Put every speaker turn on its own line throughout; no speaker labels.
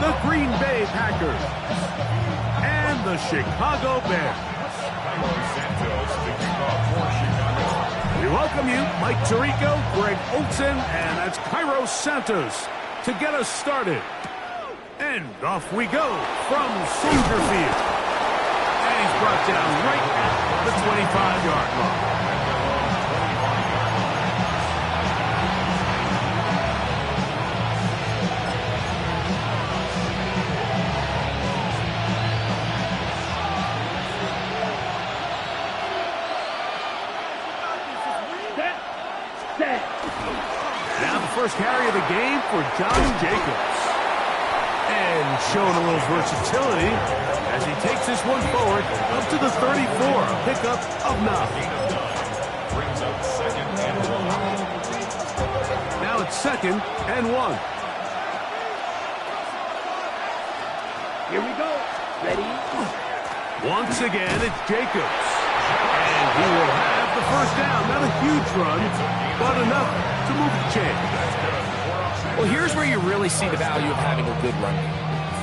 the Green Bay Packers and the Chicago Bears. We welcome you, Mike Tirico, Greg Olson, and that's Cairo Santos to get us started. And off we go from Soldier Field. And he's brought down right at the 25-yard line. Now the first carry of the game for Johnny Jacobs. And showing a little versatility as he takes this one forward up to the 34. A pickup of 9. Now it's 2nd and 1.
Here we go. Ready?
Once again, it's Jacobs. And he will have the first down. Not a huge run, but enough to move the chain.
Well, here's where you really see the value of having a good run.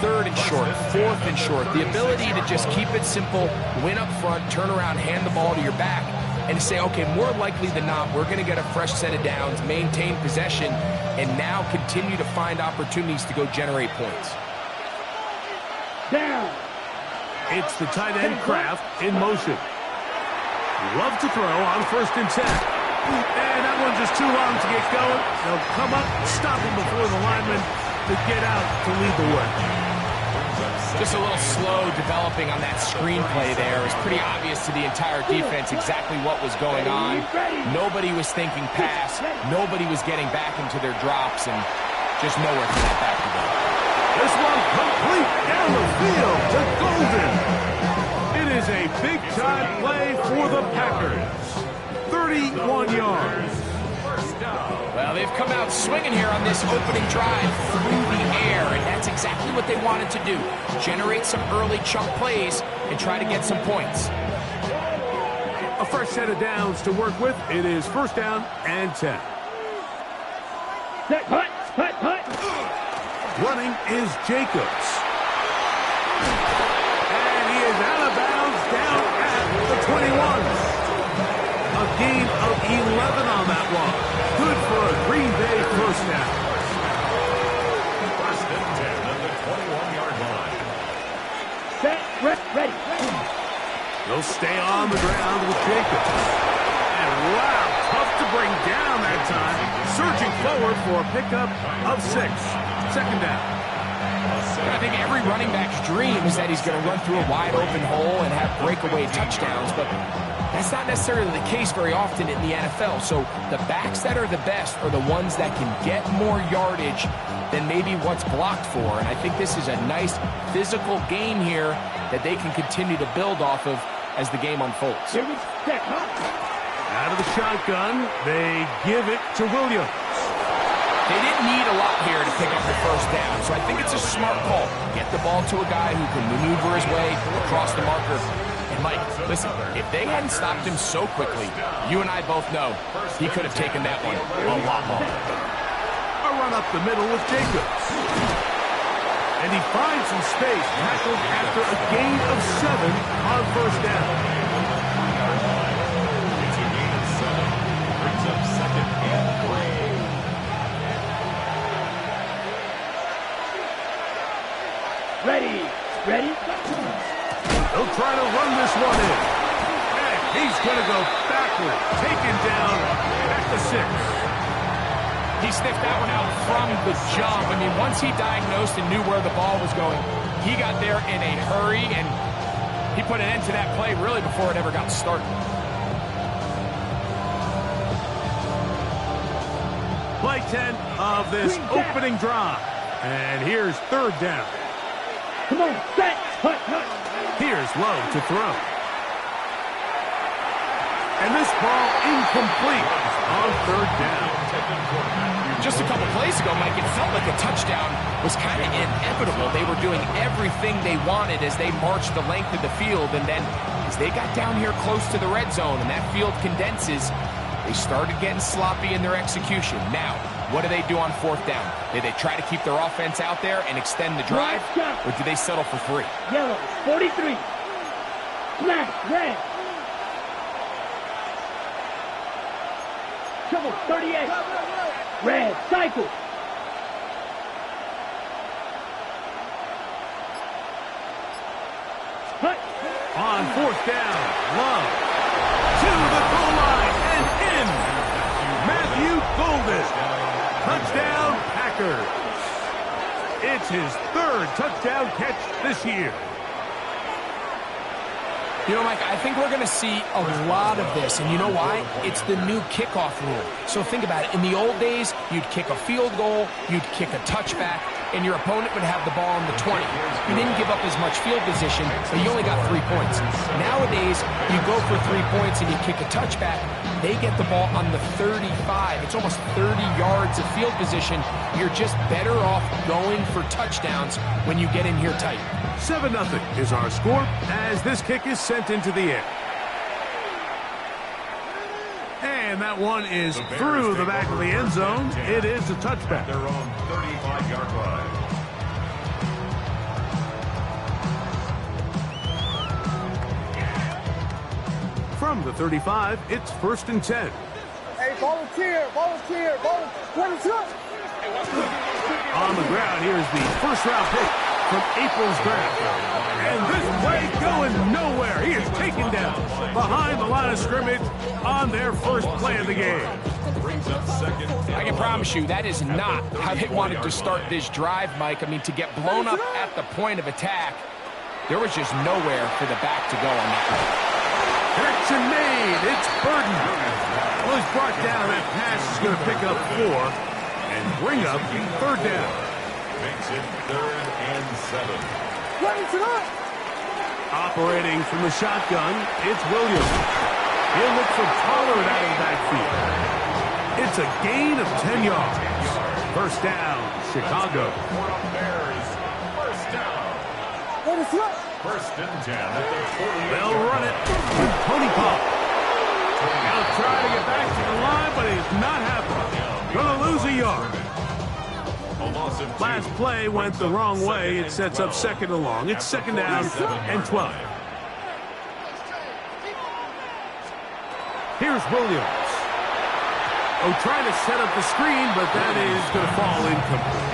3rd and short, 4th and short. The ability to just keep it simple, win up front, turn around, hand the ball to your back, and say, okay, more likely than not, we're going to get a fresh set of downs, maintain possession, and now continue to find opportunities to go generate points.
Down.
It's the tight end Kraft in motion. Love to throw on 1st and 10. And that one's just too long to get going. They'll come up, stop him before the lineman to get out to lead the way.
Just a little slow developing on that screenplay there. It was pretty obvious to the entire defense exactly what was going on. Nobody was thinking pass. Nobody was getting back into their drops, and just nowhere for that back to go.
This one complete down the field to Golden. It is a big-time play for the Packers. 31 yards.
Well, they've come out swinging here on this opening drive through the air, and that's exactly what they wanted to do. Generate some early chunk plays and try to get some points.
A fresh set of downs to work with. It is 1st down and 10.
Set, hut.
Running is Jacobs. And he is out of bounds down at the 21. A gain of 11 on that one. Good for a Green Bay first down.
1st and 10 at the 21-yard line.
Set, ready.
They'll stay on the ground with Jacobs. And wow, tough to bring down that time. Surging forward for a pickup of 6. 2nd down.
I think every running back's dream is that he's going to run through a wide open hole and have breakaway touchdowns, but that's not necessarily the case very often in the NFL. So the backs that are the best are the ones that can get more yardage than maybe what's blocked for. And I think this is a nice physical game here that they can continue to build off of as the game unfolds.
Here we set,
Out of the shotgun, they give it to Williams.
They didn't need a lot here to pick up the first down, so I think it's a smart call. Get the ball to a guy who can maneuver his way across the marker. And Mike, listen, if they hadn't stopped him so quickly, you and I both know he could have taken that one a lot longer.
A run up the middle with Jacobs. And he finds some space, tackled after a gain of 7 on 1st down.
It's a gain of 7. Brings up 2nd and 3.
Ready.
They'll try to run this one in. And he's going to go backward, taken down at the 6.
He sniffed that one out from the jump. I mean, once he diagnosed and knew where the ball was going, he got there in a hurry, and he put an end to that play really before it ever got started.
Play 10 of this opening drive. And here's 3rd down.
Come on, set, hut.
Here's Lowe to throw. And this ball incomplete on 3rd down.
Just a couple plays ago, Mike, it felt like a touchdown was kind of inevitable. They were doing everything they wanted as they marched the length of the field, and then as they got down here close to the red zone and that field condenses, they started getting sloppy in their execution. Now, What do they do on 4th down? Do they try to keep their offense out there and extend the drive, or do they settle for 3?
Yellow, 43. Smash, red. Trouble, 38. Red, cycle. Cut.
On 4th down, Love to the goal line and in. Matthew Golden. Touchdown, Packers. It's his 3rd touchdown catch this year.
You know, Mike, I think we're going to see a lot of this, and you know why? It's the new kickoff rule. So think about it. In the old days, you'd kick a field goal, you'd kick a touchback, and your opponent would have the ball on the 20. You didn't give up as much field position, but you only got 3 points. Nowadays, you go for 3 points and you kick a touchback, they get the ball on the 35. It's almost 30 yards of field position. You're just better off going for touchdowns when you get in here tight.
7-0 is our score as this kick is sent into the air. And that one is through the back of the end zone. It is a touchback.
Their own 35-yard line.
From the 35, it's 1st and 10.
Hey, volunteer. Volunteer.
On the ground, here's the first-round pick from April's draft. And this play going nowhere. He is taken down behind the line of scrimmage on their first play of the game.
Brings up 2nd.
I can promise you that is not how they wanted to start this drive, Mike. I mean, to get blown up at the point of attack, there was just nowhere for the back to go on that one.
Connection made. It's Burden. Well, he's brought down. That pass is going to pick up 4 and bring up 3rd down.
Makes it 3rd and 7.
Ready to go.
Operating from the shotgun, it's Williams. He'll look for Pollard out of the backfield. It's a gain of 10 yards. 1st down, Chicago.
Bears. 1st down.
Ready to go.
1st and 10 at the 48.
They'll run it with Tony Pollard. He'll try to get back to the line, but it's not happening. Gonna lose a yard. Last play went the wrong way. It sets up 2nd and long. It's 2nd down and 12. Here's Williams. Oh, trying to set up the screen, but that is going to fall incomplete.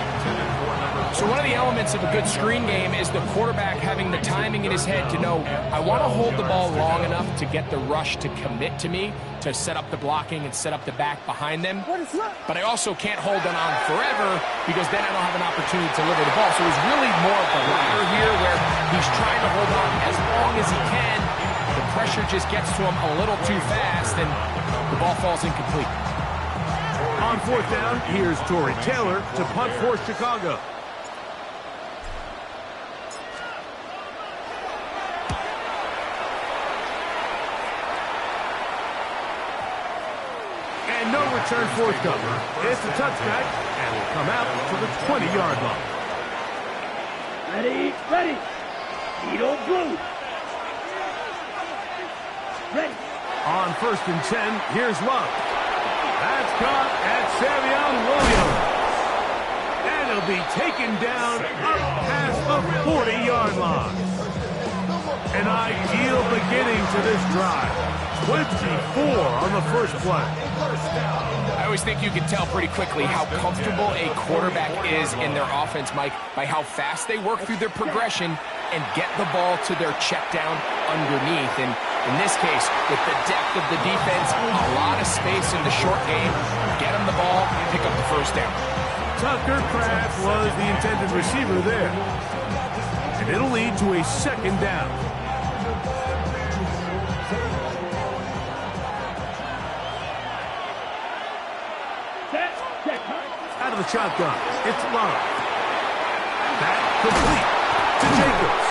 So one of the elements of a good screen game is the quarterback having the timing in his head to know, I want to hold the ball long enough to get the rush to commit to me, to set up the blocking and set up the back behind them. But I also can't hold it on forever because then I don't have an opportunity to deliver the ball. So it's really more of the latter here where he's trying to hold on as long as he can. The pressure just gets to him a little too fast and the ball falls incomplete.
On 4th down, here's Torrey Taylor to punt for Chicago. And no return forthcoming. It's a touchback, and will come out to the 20-yard line.
Ready. Edo blue. Ready.
On 1st and 10, here's Love. That's caught at Savion Williams. And he'll be taken down up past the 40-yard line. An ideal beginning to this drive. 24 on the first play.
I always think you can tell pretty quickly how comfortable a quarterback is in their offense, Mike, by how fast they work through their progression and get the ball to their check down underneath. And in this case, with the depth of the defense, a lot of space in the short game, get them the ball, pick up the 1st down.
Tucker Kraft was the intended receiver there. And it'll lead to a 2nd down. Out of the shotgun, it's Love. That complete to Jacobs.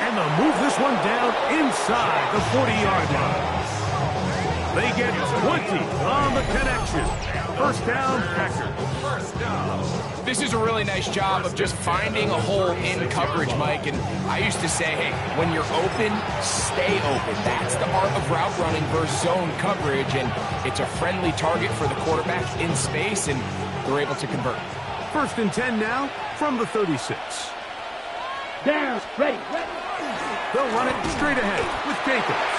And they'll move this one down inside the 40-yard line. They get 20 on the connection. First down, Packers.
This is a really nice job of just finding a hole in coverage, Mike. And I used to say, hey, when you're open, stay open. That's the art of route running versus zone coverage. And it's a friendly target for the quarterback in space, and they're able to convert.
First and 10 now from the 36.
Down. Ready.
They'll run it straight ahead with Jacobs.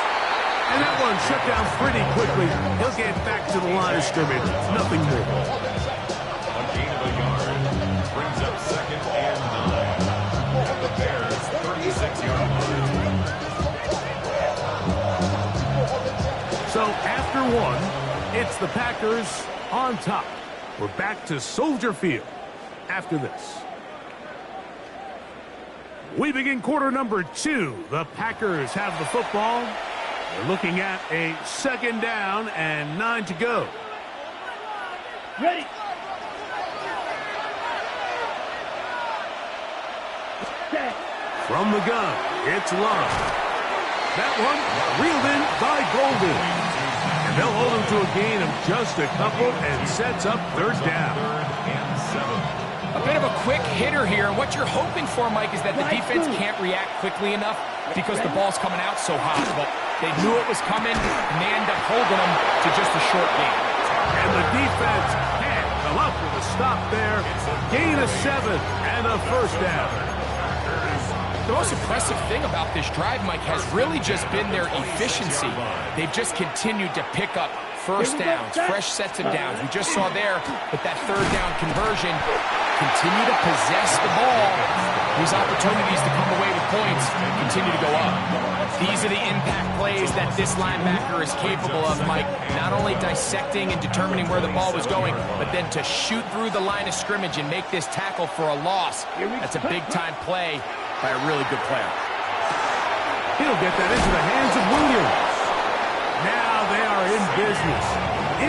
And that one shut down pretty quickly. He'll get back to the line of scrimmage. Nothing more.
A gain of a yard brings up second and 9. At the Bears' 36-yard line.
So after one, it's the Packers on top. We're back to Soldier Field after this. We begin quarter number 2. The Packers have the football. They're looking at a second down and 9 to go.
Ready. Set.
From the gun, it's Love. That one reeled in by Golden. And they'll hold him to a gain of just a couple and sets up third down.
A bit of a quick hitter here. And what you're hoping for, Mike, is that the defense can't react quickly enough because the ball's coming out so hot. But they knew it was coming, and they end up holding them to just a short gain.
And the defense can't come up with a stop there. Gain of 7 and a first down.
The most impressive thing about this drive, Mike, has really just been their efficiency. They've just continued to pick up first downs, fresh sets of downs. We just saw there with that third down conversion, continue to possess the ball. These opportunities to come away with points continue to go up. These are the impact plays that this linebacker is capable of, Mike. Not only dissecting and determining where the ball was going, but then to shoot through the line of scrimmage and make this tackle for a loss. That's a big-time play by a really good player.
He'll get that into the hands of Williams. Now they are in business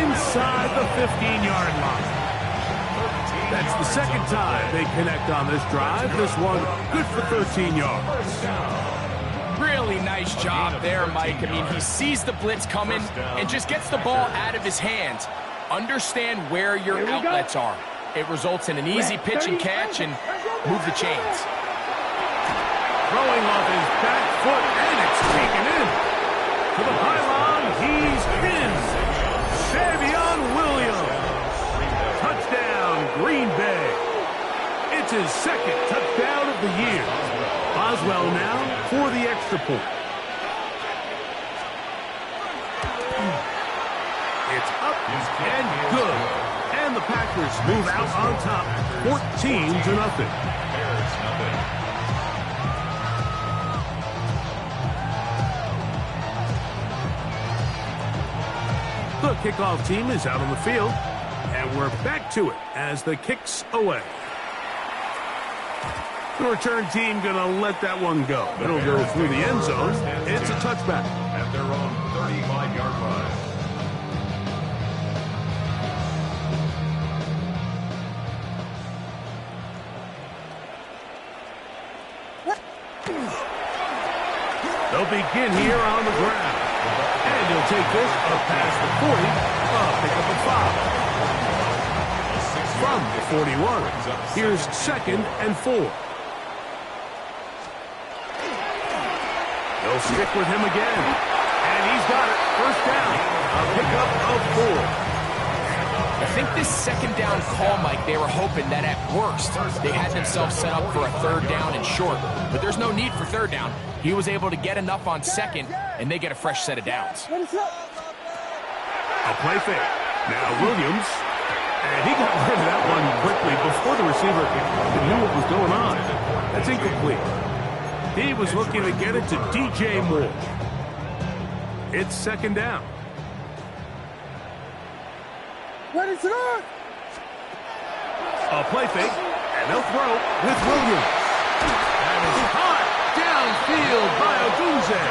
inside the 15-yard line. That's the second time they connect on this drive. This one good for 13 yards.
Really nice job there, Mike. I mean, he sees the blitz coming and just gets the ball out of his hands. Understand where your outlets are. It results in an easy pitch and catch and move the chains.
Throwing off his back foot, and it's taken in. To the pylon, he's pinned. Savion Williams. Touchdown, Green Bay. It's his second touchdown of the year. Boswell now for the extra point. It's up and good. And the Packers move out on top, 14-0. The kickoff team is out on the field, and we're back to it as the kick's away. The return team going to let that one go. It'll go through the end zone. It's a touchback.
At their own 35-yard line.
They'll begin here on the ground. And he'll take this up past the 40. Pick up a 5. From the 41. Here's second and 4. They'll stick with him again. And he's got it. First down. A pickup of 4.
I think this second down call, Mike, they were hoping that at worst they had themselves set up for a third down and short. But there's no need for third down. He was able to get enough on second, and they get a fresh set of downs.
A play fake. Now Williams. And he got rid of that one quickly before the receiver knew what was going on. That's incomplete. He was looking to get it to DJ Moore. It's second down.
Ready to go!
A play fake, and they'll throw with Williams. And it's caught downfield by Odunze.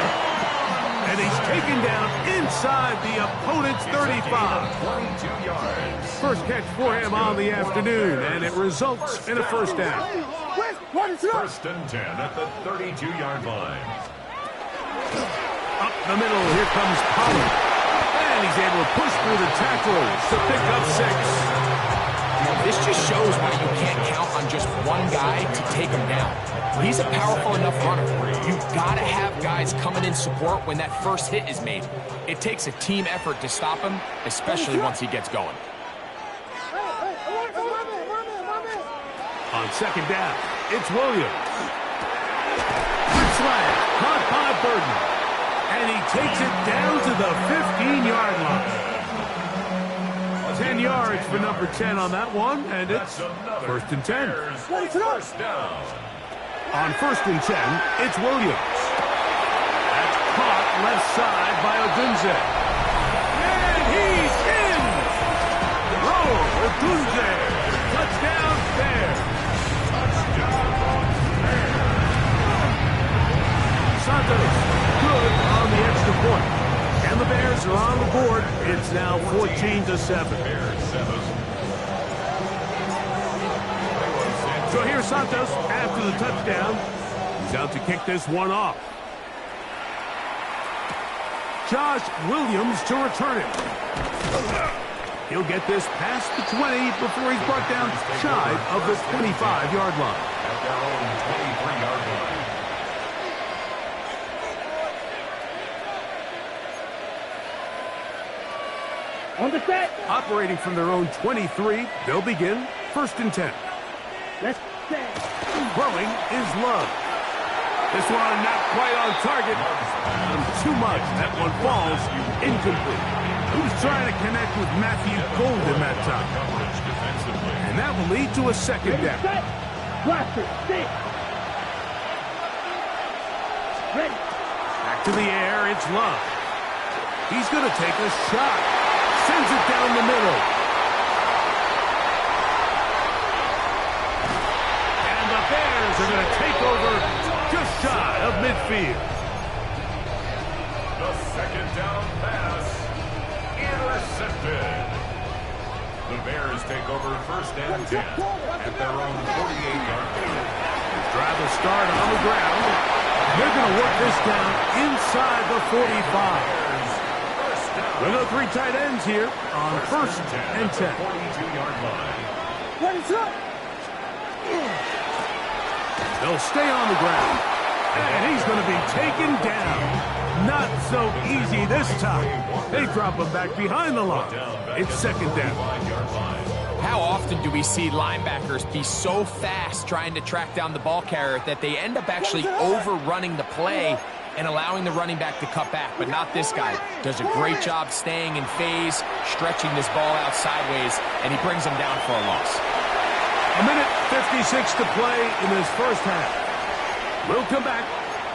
And he's taken down inside the opponent's 35.
22 yards.
First catch for him on the afternoon, and it results in a first down.
First and 10 at the 32-yard line.
Up the middle, here comes Pollard. And And he's able to push through the tackles to pick up 6.
This just shows why you can't count on just one guy to take him down. He's a powerful enough runner. You've got to have guys coming in support when that first hit is made. It takes a team effort to stop him, especially once he gets going.
On second down, it's Williams. Quick slant, caught by Burton. And he takes it down to the 15-yard line. 10 yards for number 10 on that one, and it's first and 10.
First down.
On first and 10, it's Williams. That's caught left side by Odunze. And he's in! Roll, Odunze. Touchdown, Bears. Santos, good on the extra point. And the Bears are on the board. It's now 14-7. So here's Santos after the touchdown. He's out to kick this one off. Josh Williams to return it. He'll get this past the 20 before he's brought down shy of the 25-yard line.
At their own 23-yard line.
On the set.
Operating from their own 23, they'll begin first and 10.
Let's set.
Throwing is Love. This one not quite on target. Too much. That one falls incomplete. He was trying to connect with Matthew Golden that time. And that will lead to a second down.
Set. Blaster. Sit. Ready.
Back to the air, it's Love. He's going to take a shot. Sends it down the middle. And the Bears are going to take over just shy of midfield.
The second down pass intercepted. The Bears take over first and 10 at their own 48-yard line.
Drive will start on the ground. They're going to work this down inside the 45. We'll go 3 tight ends here on first and 10.
42-yard line.
They'll stay on the ground. And he's going to be taken down. Not so easy this time. They drop him back behind the line. It's second down.
How often do we see linebackers be so fast trying to track down the ball carrier that they end up actually overrunning the play and allowing the running back to cut back? But not this guy. Does a great job staying in phase, stretching this ball out sideways, and he brings him down for a loss.
A minute 56 to play in this first half. We'll come back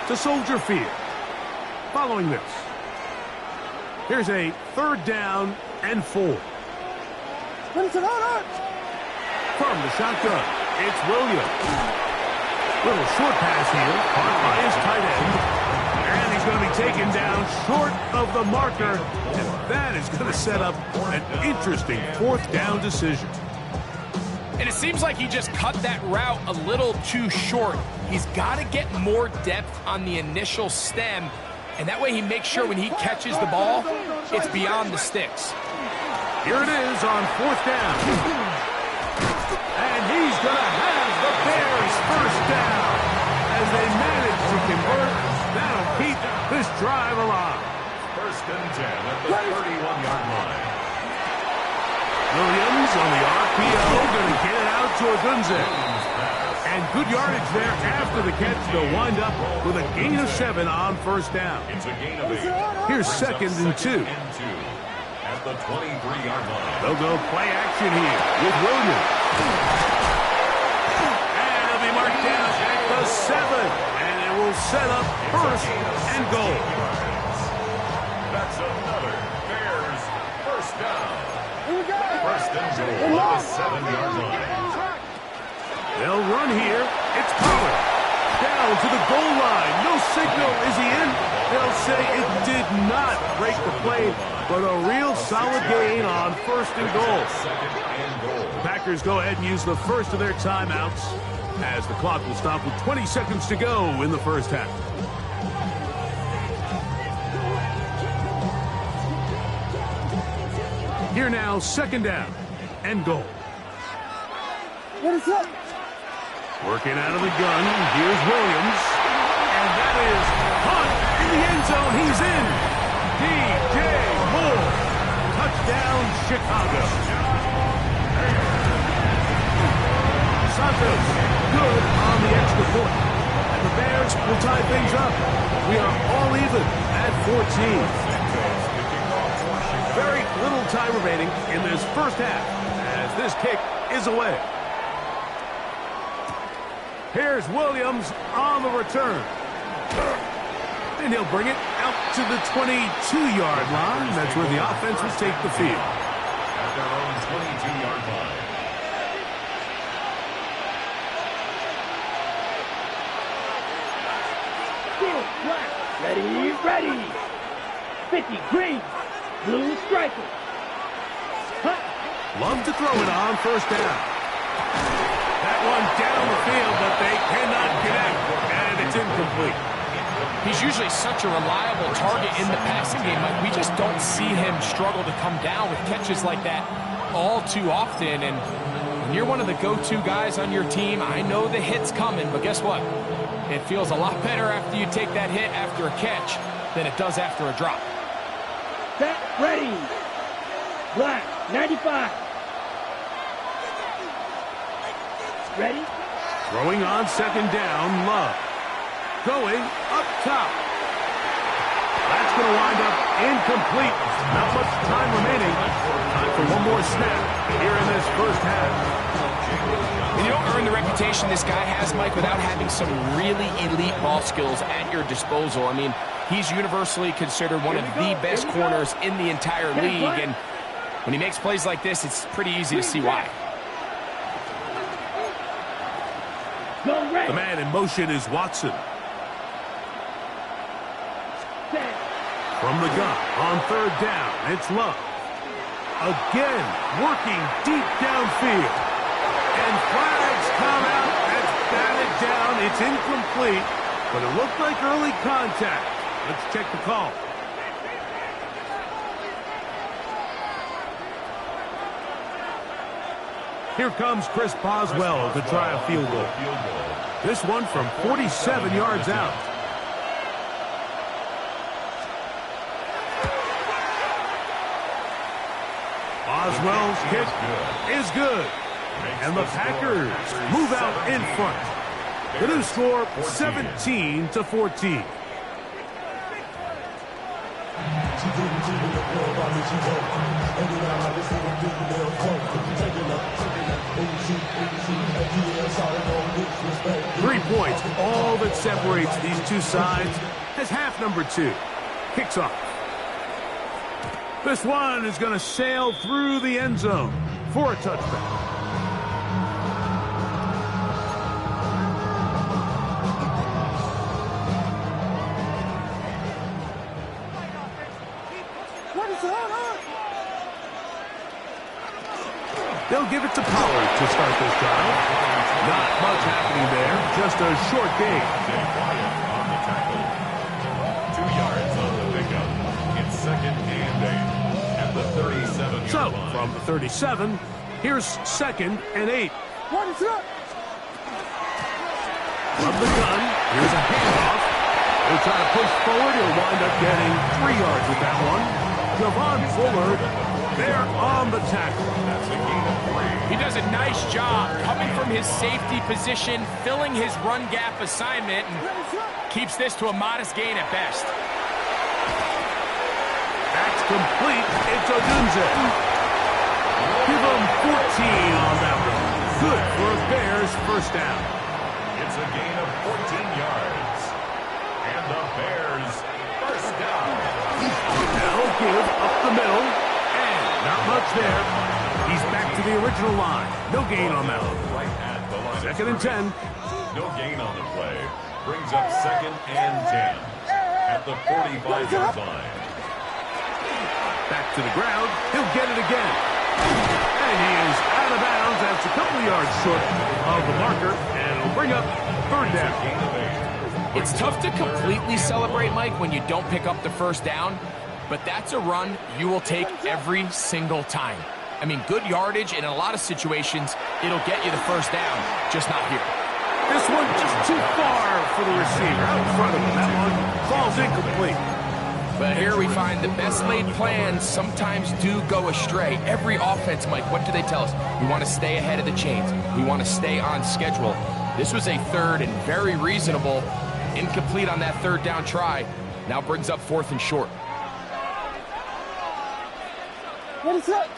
to Soldier Field. Following this, here's a third down and 4. From the shotgun, it's Williams. Little short pass here, caught by his tight end. And he's going to be taken down short of the marker. And that is going to set up an interesting fourth down decision.
And it seems like he just cut that route a little too short. He's got to get more depth on the initial stem, and that way he makes sure when he catches the ball, it's beyond the sticks.
Here it is on fourth down. And he's going to have the Bears first down as they manage to convert. That'll keep this drive alive.
First and 10 at the 31-yard line.
Williams on the RPO, going to get it out to Odunze. And good yardage there after the catch. They'll wind up with a gain of 7 on first down.
It's a gain of 8.
Here's second and 2.
At the 23-yard line.
They'll go play action here with Williams. And it'll be marked down at the 7. And it will set up first and goal.
That's another Bears first down. First and goal on the 7-yard line.
They'll run here. It's Pollard. Down to the goal line. No signal. Is he in? They'll say it did not break the play, but a real solid gain on first and goal. The Packers go ahead and use the first of their timeouts as the clock will stop with 20 seconds to go in the first half. Here now, second down and goal.
What is up?
Working out of the gun, here's Williams. And that is caught in the end zone. He's in. DJ Moore. Touchdown, Chicago. Santos, good on the extra point. And the Bears will tie things up. We are all even at 14. Very little time remaining in this first half as this kick is away. Here's Williams on the return. And he'll bring it out to the 22-yard line. That's where the offense will take the field.
At their own 22-yard line.
Field flat. Ready, ready. 50 green. Blue striker. Hut.
Love to throw it on first down. That one down the field, but they cannot connect. And it's incomplete.
He's usually such a reliable target in the passing game. Like, we just don't see him struggle to come down with catches like that all too often. And when you're one of the go-to guys on your team, I know the hit's coming, but guess what? It feels a lot better after you take that hit after a catch than it does after a drop.
Set, ready. Black, 95. Ready?
Throwing on second down, Love. Going up top. That's going to wind up incomplete. Not much time remaining. Time for one more snap here in this first half.
And you don't earn the reputation this guy has, Mike, without having some really elite ball skills at your disposal. I mean, he's universally considered one of the best corners in the entire league. And when he makes plays like this, it's pretty easy to see why.
The man in motion is Watson. From the gun on third down, it's Love. Again, working deep downfield. And flags come out. That's batted down. It's incomplete, but it looked like early contact. Let's check the call. Here comes Chris Boswell to try a field goal. This one from 47 yards out. Boswell's kick is good. And the Packers move out in front. The new score, 17-14. Three points, all that separates these two sides as half number two kicks off. This one is going to sail through the end zone for a touchdown. They'll give it to Pollard to start this drive. Not much happening there, just a short gain.
On the tackle. 2 yards on the pickup. It's second and 8 at the 37-yard
So,
line.
from the 37, here's second and 8.
What is up?
From the gun, here's a handoff. He'll try to push forward. He'll wind up getting 3 yards with that one. Javon Fuller, there on the tackle.
That's a gain of 3.
He does a nice job coming from his safety position, filling his run gap assignment, and keeps this to a modest gain at best.
That's complete. It's Odunze. Give him 14 on that one. Good for a Bears first down.
It's a gain of 14 yards. And the Bears first down.
Now give up the middle. And not much there. He's back to the original line. No gain on that one.
Right at the line.
Second and 10.
No gain on the play. Brings up second and 10 at the 45-yard line.
Back to the ground. He'll get it again. And he is out of bounds. That's a couple yards short of the marker. And it'll bring up third down.
Gain of 8.
It's tough to completely celebrate, Mike, when you don't pick up the first down. but that's a run you will take every single time. I mean, good yardage, and in a lot of situations, it'll get you the first down, just not here.
This one just too far for the receiver. Out in front of him. That one falls incomplete.
But here we find the best laid plans sometimes do go astray. Every offense, Mike, what do they tell us? We want to stay ahead of the chains. We want to stay on schedule. This was a third and very reasonable. Incomplete on that third down try. Now brings up 4th and short.
What is up?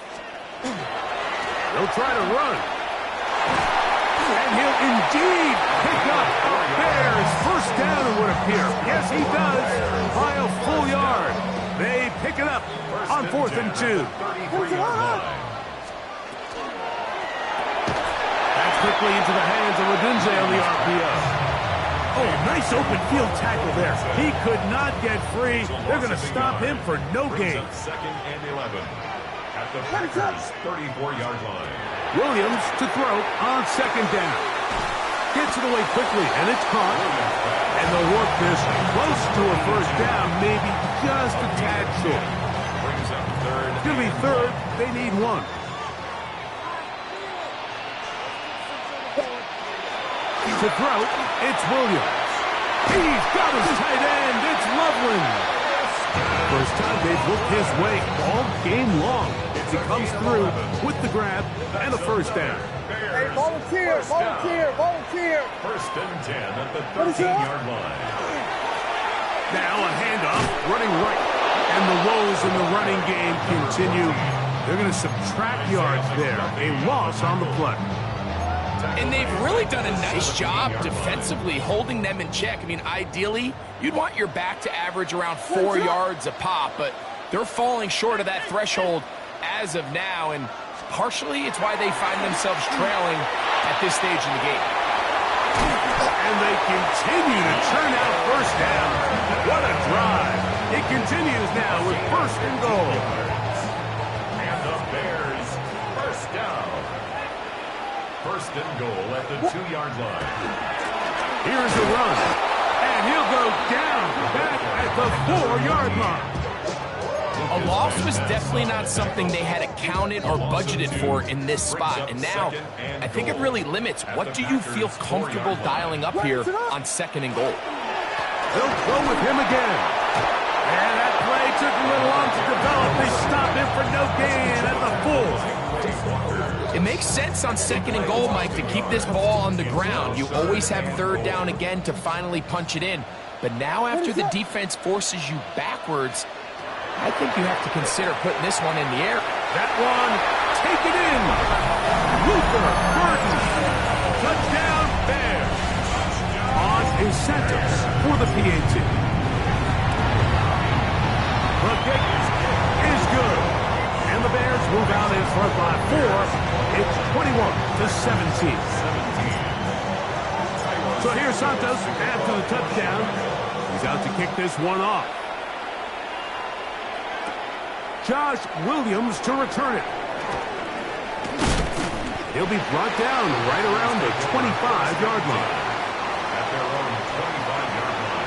They'll try to run. And he'll indeed pick up Bears first down, it would appear. Yes, he does, by a full yard. They pick it up on 4th and 2. That's quickly into the hands of Odunze on the RPO. Oh, nice open field tackle there. He could not get free. They're going to stop him for no gain.
2nd and 11 at the Packers' 34-yard line.
Williams to throw on 2nd down. Gets it away quickly, and it's caught. And they'll work this close to a first down, maybe just a tad short.
Brings up 3rd.
It's going to be 3rd. They need 1. To throw, it's Williams. He's got his tight end. It's Loveland. First time they've looked his way all game long. He comes through with the grab and a first down.
Hey, volunteer, volunteer, volunteer.
1st and 10 at the 13-yard line.
Now a handoff, running right. And the woes in the running game continue. They're going to subtract yards there. A loss on the play.
And they've really done a nice job defensively holding them in check. I mean, ideally, you'd want your back to average around 4 yards a pop, but they're falling short of that threshold as of now, and partially it's why they find themselves trailing at this stage in the game.
And they continue to churn out first down. What a drive. It continues now with 1st and goal.
And the Bears, first down. 1st and goal at the 2-yard line.
Here's a run. And he'll go down back at the 4-yard line.
A loss was definitely not something they had accounted or budgeted for in this spot. And now, I think it really limits what do you feel comfortable dialing up here on 2nd and goal.
They'll go with him again. And that play took a little long to develop. They stop him for no gain at the 4.
It makes sense on 2nd and goal, Mike, to keep this ball on the ground. You always have 3rd down again to finally punch it in. But now after the defense forces you backwards, I think you have to consider putting this one in the air.
That one, take it in. Luther Burton. Touchdown, Bears. On incentives for the PAT. The kick is good. And the Bears move out in front by 4. It's 21-17. So here's Santos after the touchdown. He's out to kick this one off. Josh Williams to return it. He'll be brought down right around the 25-yard line.
At their own 25-yard line.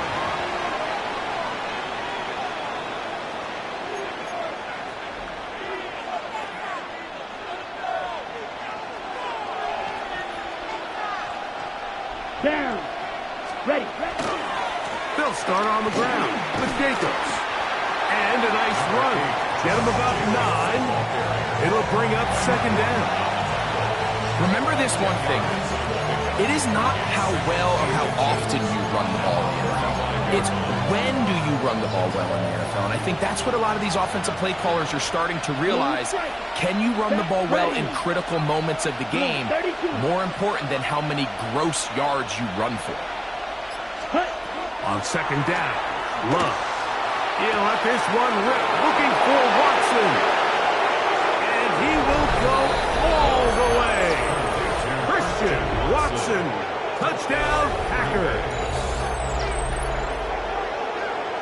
Down. Ready.
They'll start on the ground with Jacobs. And a nice run. Get him about 9. It'll bring up 2nd down.
Remember this one thing. It is not how well or how often you run the ball in the NFL. It's when do you run the ball well in the NFL. And I think that's what a lot of these offensive play callers are starting to realize. Can you run the ball well in critical moments of the game? More important than how many gross yards you run for.
On 2nd down, Love. He'll let this one rip, looking for Watson. And he will go all the way. Christian Watson, touchdown Packers.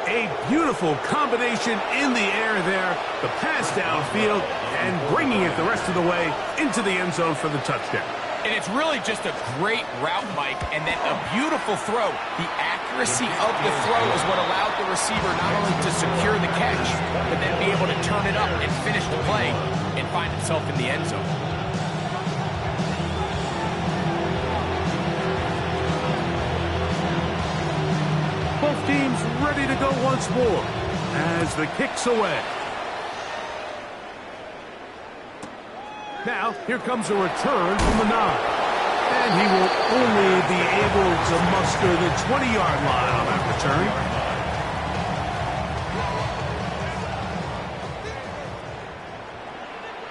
A beautiful combination in the air there. The pass downfield and bringing it the rest of the way into the end zone for the touchdown.
And it's really just a great route, Mike, and then a beautiful throw. The accuracy of the throw is what allowed the receiver not only to secure the catch, but then be able to turn it up and finish the play and find himself in the end zone.
Both teams ready to go once more as the kick's away. Now, here comes a return from the 9. And he will only be able to muster the 20-yard line on that return.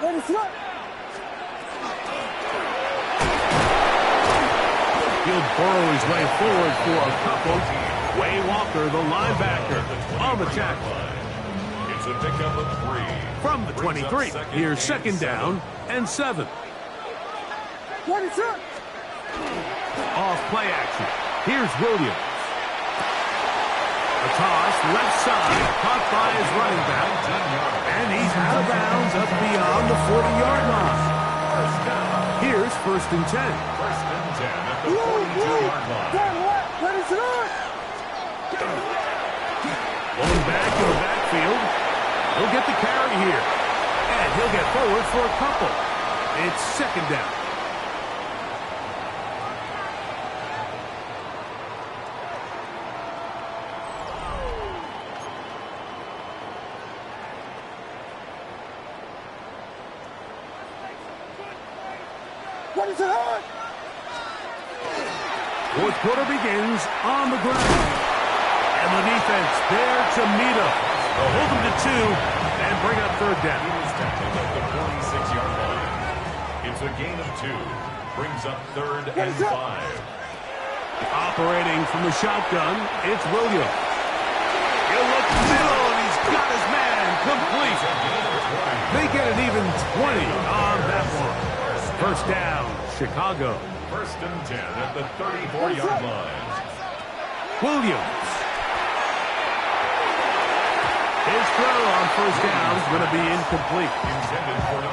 Ready, set.
He'll burrow his way forward for a couple. Way Walker, the linebacker, on the tackle.
It's a pickup of 3.
From the 23, here's second down and 7.
Ready, set.
Off play action. Here's Williams. A toss, left side, caught by his running back. And he's out of bounds up beyond the 40-yard line. Here's first and 10.
First and 10 at the 42-yard line.
Turn left. Ready, set.
Going back to the backfield. He'll get the carry here. And he'll get forward for a couple. It's second down.
Ready, set.
Fourth quarter begins on the ground. And the defense there to meet him. They'll hold him to 2 and bring up third down.
He was tackled at the 46-yard line. It's a gain of 2. Brings up third and 5.
Operating from the shotgun, it's Williams. He'll look middle, and he's got his man complete. They get an even 20 on that one. First down, Chicago.
First and 10 at the 34-yard line.
Williams. His throw on first down is going to be incomplete.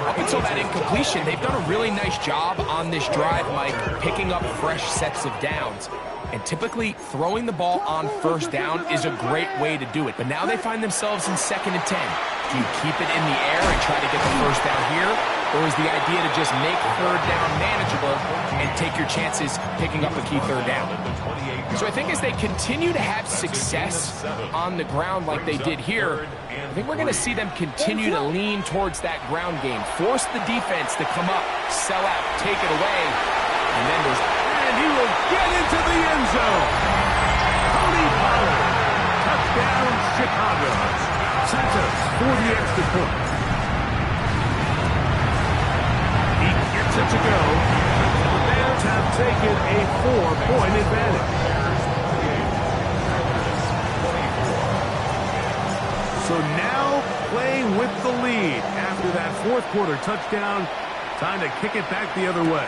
Up until that incompletion, they've done a really nice job on this drive, Mike, picking up fresh sets of downs. And typically, throwing the ball on first down is a great way to do it. But now they find themselves in second and 10. Do you keep it in the air and try to get the first down here? Or is the idea to just make third down manageable and take your chances picking up a key third down? So I think as they continue to have success on the ground like they did here, I think we're going to see them continue to lean towards that ground game. Force the defense to come up, sell out, take it away, and then there's...
And he will get into the end zone. Tony Pollard. Touchdown, Chicago. Santos for the extra point. He gets it to go. The Bears have taken a 4-point advantage. So now playing with the lead after that fourth quarter touchdown. Time to kick it back the other way.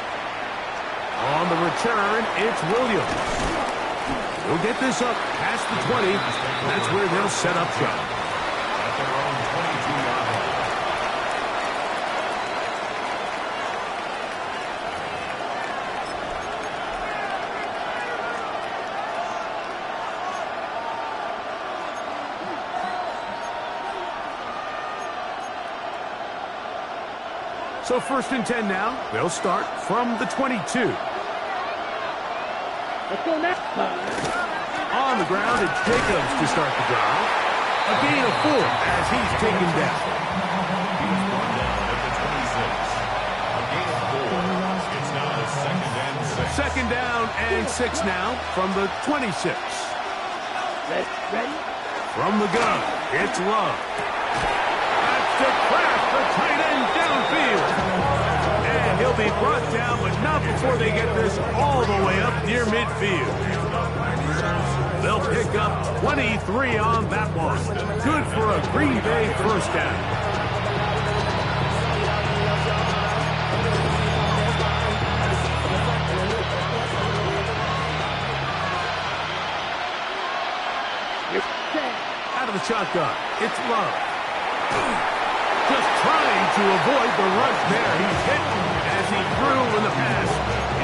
On the return, it's Williams. He'll get this up past the 20. That's where they'll set up shop.
At their own 22-yard line.
So first and 10 now. They'll start from the 22.
Let's go next.
On the ground, it's Jacobs to start the drive. A gain of 4 as he's taken down.
He was brought down at the 26. A gain of 4. It's now a second and 6.
Second down and 6 now from the 26.
Ready?
From the gun, it's Love. That's to crash the tight end downfield. And he'll be brought down, but not before they get this all the way up near midfield. They'll pick up 23 on that one. Good for a Green Bay first down. Out of the shotgun, it's Love. Just trying to avoid the rush there. He's hit as he threw in the pass.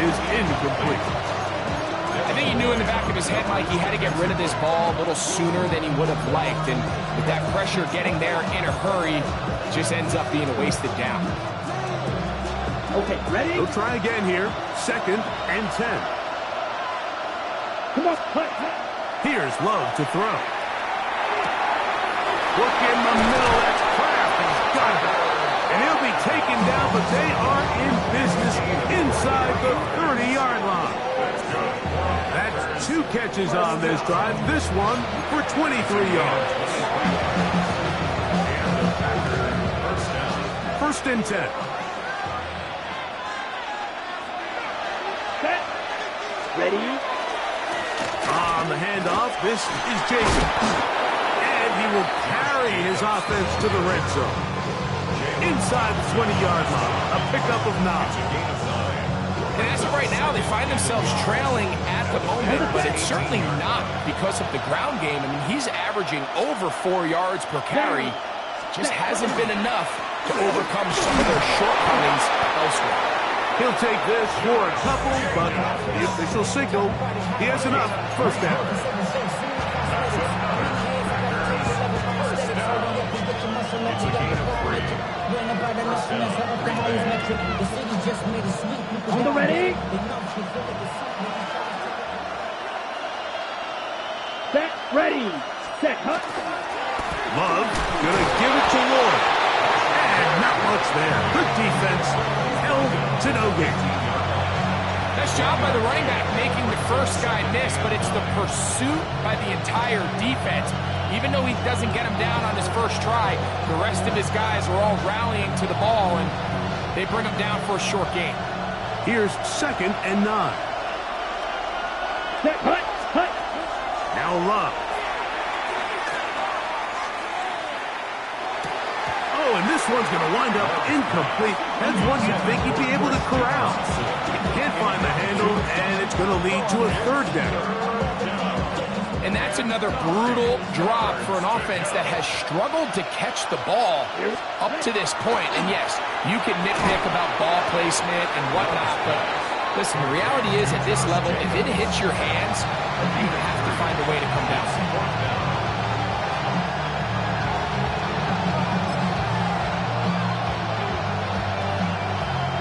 is incomplete.
I think he knew in the back of his head, Mike, he had to get rid of this ball a little sooner than he would have liked. And with that pressure getting there in a hurry, it just ends up being a wasted down.
Okay, ready?
He'll try again here. 2nd and 10.
Come on, hut.
Here's Love to throw. Look in the middle. That's Kraft. He's got it. And he'll be taken down, but they are in business inside the 30-yard line. That's 2 catches on this drive. This one for 23 yards. 1st and 10.
Set. Ready?
On the handoff, this is Jason. And he will carry his offense to the red zone. Inside the 20-yard line, a pickup of 9.
And as of right now, they find themselves trailing at the moment, but it's certainly not because of the ground game. I mean, he's averaging over 4 yards per carry. Just hasn't been enough to overcome some of their shortcomings elsewhere.
He'll take this for a couple, but the official signal, he has enough. 1st down.
It's a gain of 3.
On the ready? Set, ready, set, hut.
Love gonna give it to Ward. And not much there. Good defense. Held to no gain.
Nice job by the running back making the first guy miss, but it's the pursuit by the entire defense. Even though he doesn't get him down on his first try, the rest of his guys are all rallying to the ball, and they bring him down for a short gain.
Here's 2nd and 9.
Set, hut, hut.
Now Love. Oh, and this one's going to wind up incomplete. That's one you'd think he'd be able to corral. He can't find the handle, and it's going to lead to a 3rd down.
And that's another brutal drop for an offense that has struggled to catch the ball up to this point. And yes, you can nitpick about ball placement and whatnot, but listen, the reality is at this level, if it hits your hands, you have to find a way to come down.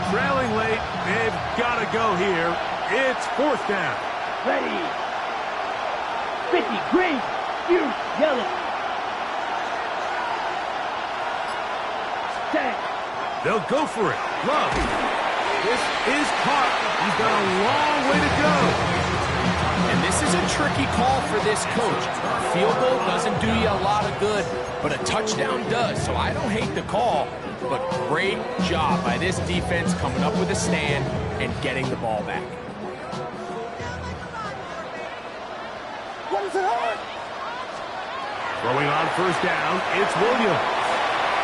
Trailing late, they've got to go here. It's 4th down.
Ready. 50, green, you, yellow. Set.
They'll go for it. Love. This is caught. He's got a long way to go.
And this is a tricky call for this coach. A field goal doesn't do you a lot of good, but a touchdown does. So I don't hate the call, but great job by this defense coming up with a stand and getting the ball back.
What is it hurt?
Throwing on 1st down, it's Williams.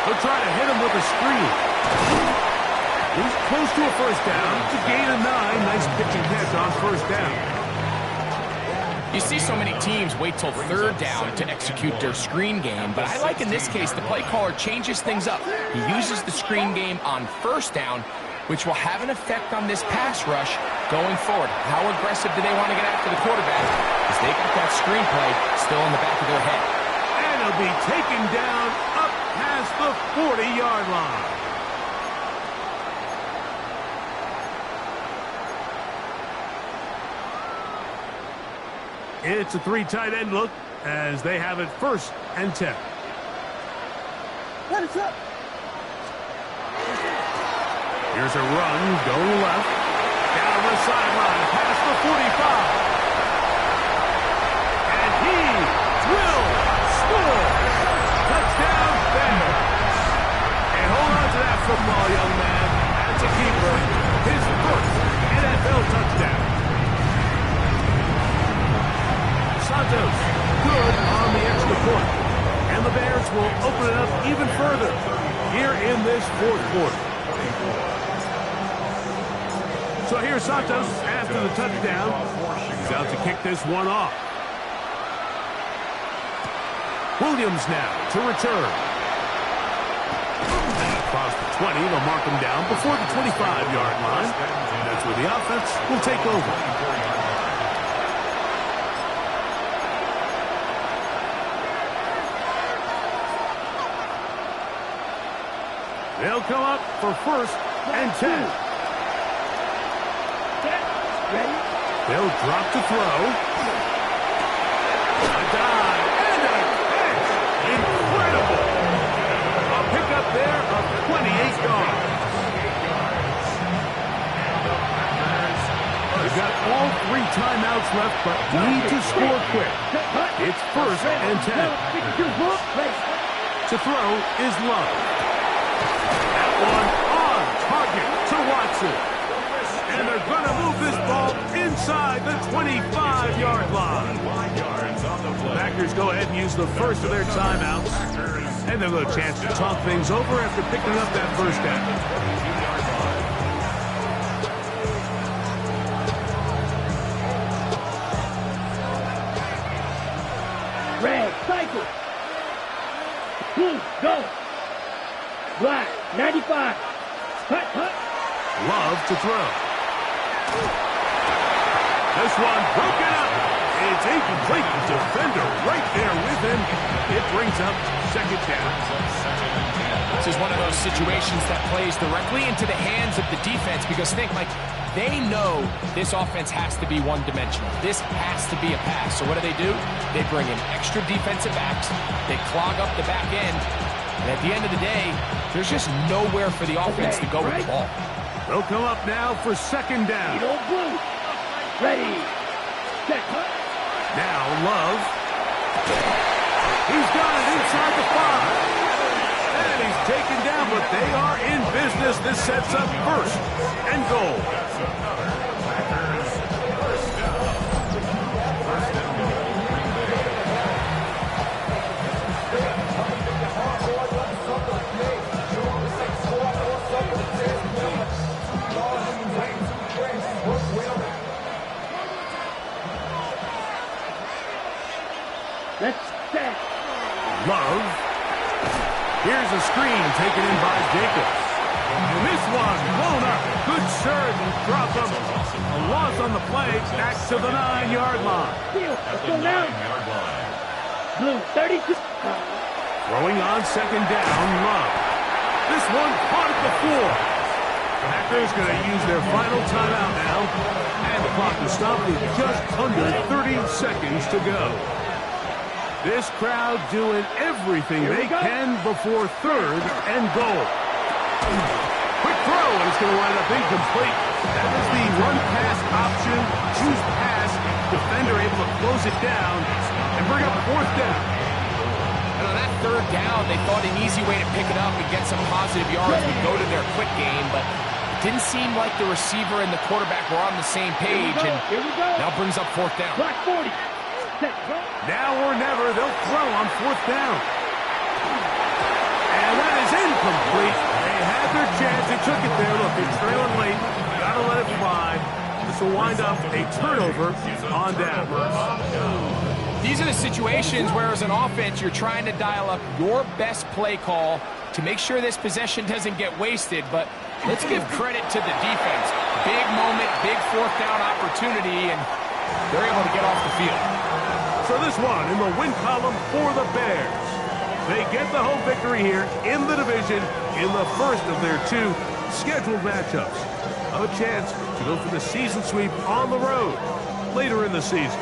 He'll try to hit him with a screen. He's close to a 1st down. It's a gain of 9. Nice pitch and catch on 1st down.
You see so many teams wait till 3rd down to execute their screen game, but I like in this case the play caller changes things up. He uses the screen game on 1st down, which will have an effect on this pass rush going forward. How aggressive do they want to get after the quarterback? Because they got that screen play still in the back of their head.
And he'll be taken down up past the 40-yard line. It's a 3 tight end look as they have it 1st and 10.
What is up?
Here's a run going left. Down the sideline past the 45. And he will score. Touchdown Bears. And hold on to that football, young man. That's a keeper. His 1st NFL touchdown. Santos, good on the extra point. And the Bears will open it up even further here in this 4th quarter. So here's Santos after the touchdown. He's out to kick this one off. Williams now to return. And across the 20, they'll mark him down before the 25-yard line. That's where the offense will take over. They'll come up for 1st and 10.
Set. Ready.
They'll drop to throw. A dive and a catch. Incredible. A pickup there of 28 yards. They've got all 3 timeouts left, but need to score quick. It's 1st and 10. To throw is Love. That one on target to Watson. And they're going to move this ball inside the 25-yard line. The Packers go ahead and use the first of their timeouts. And they'll get a chance to talk things over after picking up that first down.
Red, cycle. Blue, go. Black, 95. Hut, hut.
Love to throw. This one broken up. It's incomplete. Defender right there with him. It brings up 2nd down.
This is one of those situations that plays directly into the hands of the defense because think, like, they know this offense has to be one-dimensional. This has to be a pass. So what do? They bring in extra defensive backs. They clog up the back end. And at the end of the day, there's just nowhere for the offense to go with the ball.
They'll come up now for 2nd down.
Blue. Ready. Set. Hut.
Now Love. He's got it inside the 5. And he's taken down, but they are in business. This sets up 1st and goal.
Let's set.
Love. Here's a screen taken in by Jacobs. And this one blown up. Good serve and drop him. A loss on the play. Back to the 9-yard line.
Steal. Let's go now. Blue, 32.
Throwing on 2nd down, Love. This one caught at the 4. Packers going to use their final timeout now. And the clock is stopped with just under 30 seconds to go. This crowd doing everything they can before 3rd and goal. Quick throw, and it's going to wind up incomplete. That was the run-pass option. Choose pass. Defender able to close it down and bring up 4th down.
And on that 3rd down, they thought an easy way to pick it up and get some positive yards would go to their quick game, but it didn't seem like the receiver and the quarterback were on the same page, and now brings up 4th down.
Black 40.
Now or never, they'll throw on 4th down. And that is incomplete. They had their chance. They took it there. Look, they're trailing late. Got to let it fly. This will wind up a turnover on down.
These are the situations where, as an offense, you're trying to dial up your best play call to make sure this possession doesn't get wasted. But let's give credit to the defense. Big moment, big 4th down opportunity, and they're able to get off the field.
So this one in the win column for the Bears. They get the home victory here in the division in the first of their 2 scheduled matchups. A chance to go for the season sweep on the road later in the season.